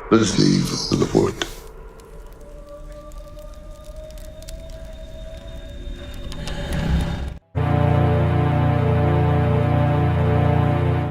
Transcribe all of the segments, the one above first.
What is the evil of the wood?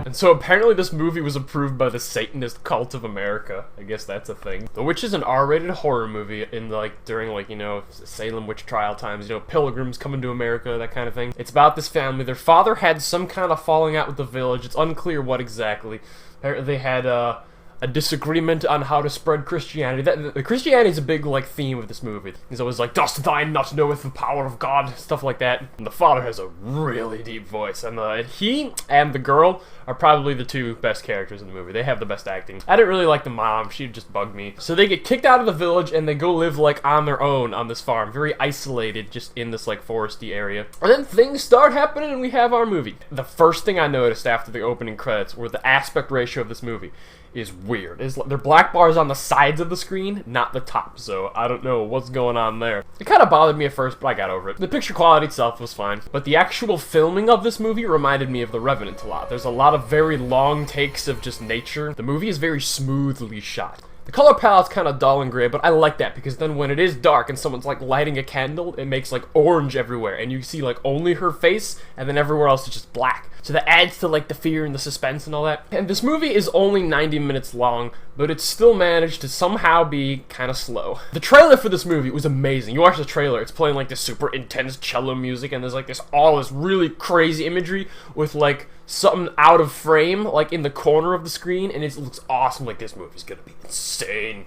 And so apparently this movie was approved by the Satanist Cult of America. I guess that's a thing. The Witch is an R-rated horror movie in during Salem witch trial times, pilgrims coming to America, that kind of thing. It's about this family. Their father had some kind of falling out with the village. It's unclear what exactly. Apparently they had a disagreement on how to spread Christianity. Christianity is a big theme of this movie. He's always like, "Dost thou not knoweth the power of God?" Stuff like that. And the father has a really deep voice, and he and the girl are probably the two best characters in the movie. They have the best acting. I didn't really like the mom. She just bugged me. So they get kicked out of the village and they go live on their own on this farm, very isolated, just in this foresty area. And then things start happening, and we have our movie. The first thing I noticed after the opening credits were the aspect ratio of this movie is weird. They're black bars on the sides of the screen, not the top, so I don't know what's going on there. It kind of bothered me at first, but I got over it. The picture quality itself was fine, but the actual filming of this movie reminded me of The Revenant a lot. There's a lot of very long takes of just nature. The movie is very smoothly shot. The color palette's kind of dull and gray, but I like that because then when it is dark and someone's lighting a candle, it makes orange everywhere, and you see only her face, and then everywhere else is just black. So that adds to the fear and the suspense and all that. And this movie is only 90 minutes long, but it still managed to somehow be kind of slow. The trailer for this movie was amazing. You watch the trailer, it's playing this super intense cello music, and there's this really crazy imagery with something out of frame in the corner of the screen, and it looks awesome. This movie's gonna be insane.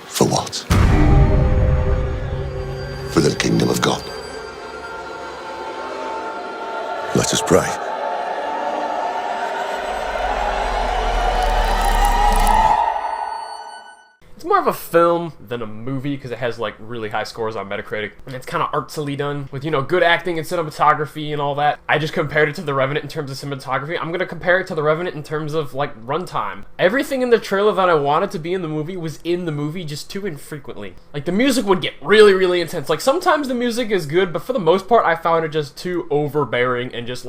For what? For the kingdom of God. Let us pray. It's more of a film than a movie because it has really high scores on Metacritic, and it's kind of artsily done with good acting and cinematography and all that. I just compared it to The Revenant in terms of cinematography. I'm gonna compare it to The Revenant in terms of runtime. Everything in the trailer that I wanted to be in the movie was in the movie, just too infrequently. The music would get really, really intense. Sometimes the music is good, but for the most part I found it just too overbearing, and just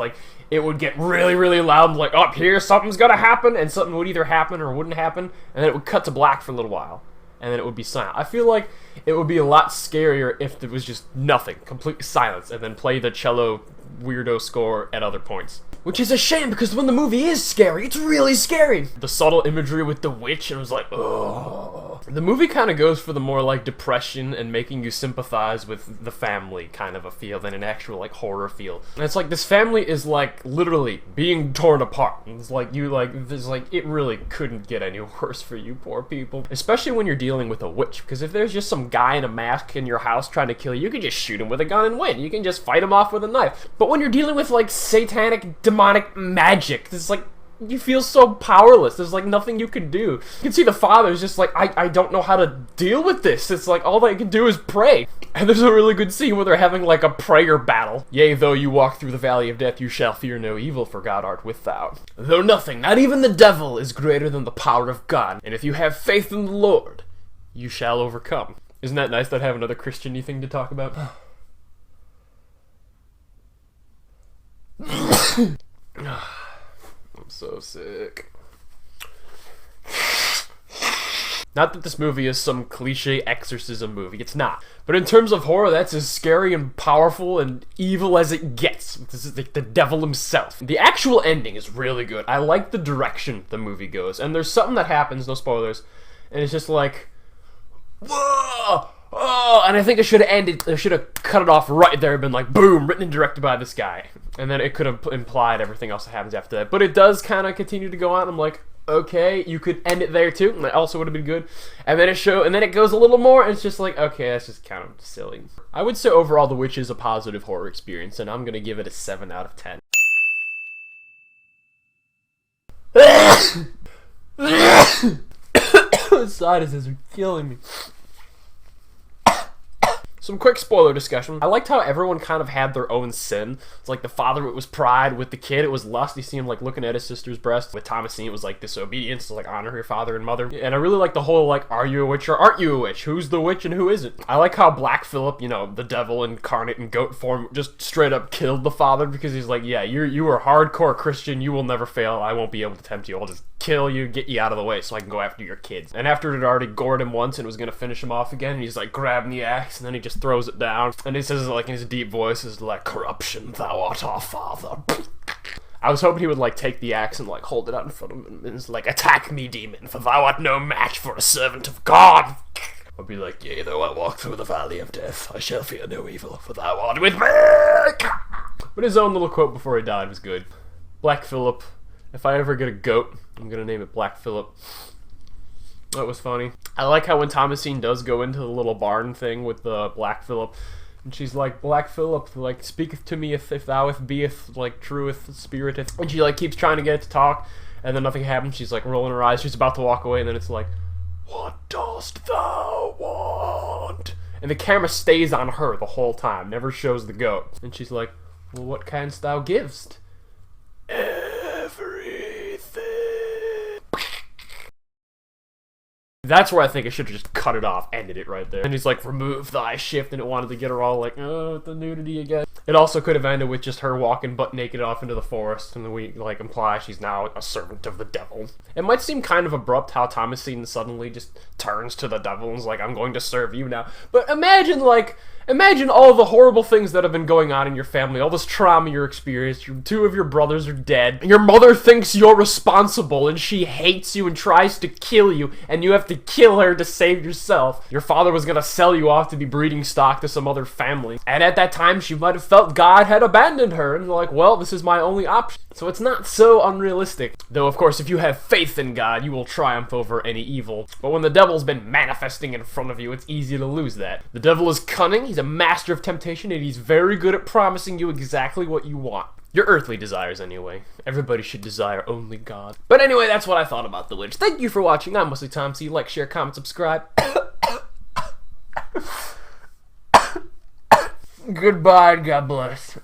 it would get really, really loud, up here, something's gonna happen, and something would either happen or wouldn't happen, and then it would cut to black for a little while, and then it would be silent. I feel like it would be a lot scarier if there was just nothing, complete silence, and then play the cello weirdo score at other points. Which is a shame, because when the movie is scary, it's really scary. The subtle imagery with the witch, and it was oh. The movie kind of goes for the more depression and making you sympathize with the family kind of a feel than an actual horror feel. And it's this family is literally being torn apart. And it's it really couldn't get any worse for you poor people. Especially when you're dealing with a witch, because if there's just some guy in a mask in your house trying to kill you, you can just shoot him with a gun and win. You can just fight him off with a knife. But when you're dealing with satanic demonic magic, it's you feel so powerless. There's nothing you can do. You can see the father's just I don't know how to deal with this. It's all they can do is pray. And there's a really good scene where they're having a prayer battle. Yea, though you walk through the valley of death, you shall fear no evil, for God art with thou. Though nothing, not even the devil, is greater than the power of God. And if you have faith in the Lord, you shall overcome. Isn't that nice that I have another Christian-y thing to talk about? I'm so sick. Not that this movie is some cliche exorcism movie, it's not. But in terms of horror, that's as scary and powerful and evil as it gets. This is the devil himself. The actual ending is really good. I like the direction the movie goes. And there's something that happens, no spoilers, and it's just whoa! Oh, and I think it should have ended, it should have cut it off right there and been boom, written and directed by this guy. And then it could have implied everything else that happens after that. But it does kind of continue to go on. I'm okay, you could end it there too, and that also would have been good. And then it goes a little more, and it's just okay, that's just kind of silly. I would say overall The Witch is a positive horror experience, and I'm gonna give it a 7 out of 10. The sinuses are killing me. Some quick spoiler discussion. I liked how everyone kind of had their own sin. It's like the father, it was pride. With the kid, it was lust. You see him like looking at his sister's breast. With Thomasine, it was like disobedience. So like honor your father and mother. And I really like the whole like, are you a witch or aren't you a witch? Who's the witch and who isn't? I like how Black Phillip, you know, the devil incarnate in goat form, just straight up killed the father because he's like, yeah, you are hardcore Christian. You will never fail. I won't be able to tempt you. I'll just kill you, get you out of the way so I can go after your kids. And after it had already gored him once and was gonna finish him off again, he's like grabbing the axe and then he just throws it down. And he says like in his deep voice, is like, corruption, thou art our father. I was hoping he would like take the axe and like hold it out in front of him and it's like, attack me, demon, for thou art no match for a servant of God. I'd be like, yea, though I walk through the valley of death, I shall fear no evil, for thou art with me. But his own little quote before he died was good. Black Phillip, if I ever get a goat, I'm gonna name it Black Phillip. That was funny. I like how when Thomasine does go into the little barn thing with the Black Phillip, and she's like, Black Phillip, like, speaketh to me if thou beeth, like, trueth, spiriteth. And she, like, keeps trying to get it to talk, and then nothing happens. She's, like, rolling her eyes. She's about to walk away, and then it's like, what dost thou want? And the camera stays on her the whole time, never shows the goat. And she's like, well, what canst thou givest? Everything. That's where I think I should have just cut it off, ended it right there. And he's like, remove thy shift, and it wanted to get her all like, oh, the nudity again. It also could have ended with just her walking butt naked off into the forest, and then we like imply she's now a servant of the devil. It might seem kind of abrupt how Thomasine suddenly just turns to the devil and is like, I'm going to serve you now. But imagine all the horrible things that have been going on in your family, all this trauma you're experienced, two of your brothers are dead, your mother thinks you're responsible and she hates you and tries to kill you, and you have to kill her to save yourself. Your father was gonna sell you off to be breeding stock to some other family, and at that time she might have felt God had abandoned her, and like, well, this is my only option. So it's not so unrealistic. Though, of course, if you have faith in God, you will triumph over any evil. But when the devil's been manifesting in front of you, it's easy to lose that. The devil is cunning, he's a master of temptation, and he's very good at promising you exactly what you want. Your earthly desires, anyway. Everybody should desire only God. But anyway, that's what I thought about The Witch. Thank you for watching. I'm Wesley Tom C. Like, share, comment, subscribe. Goodbye, and God bless.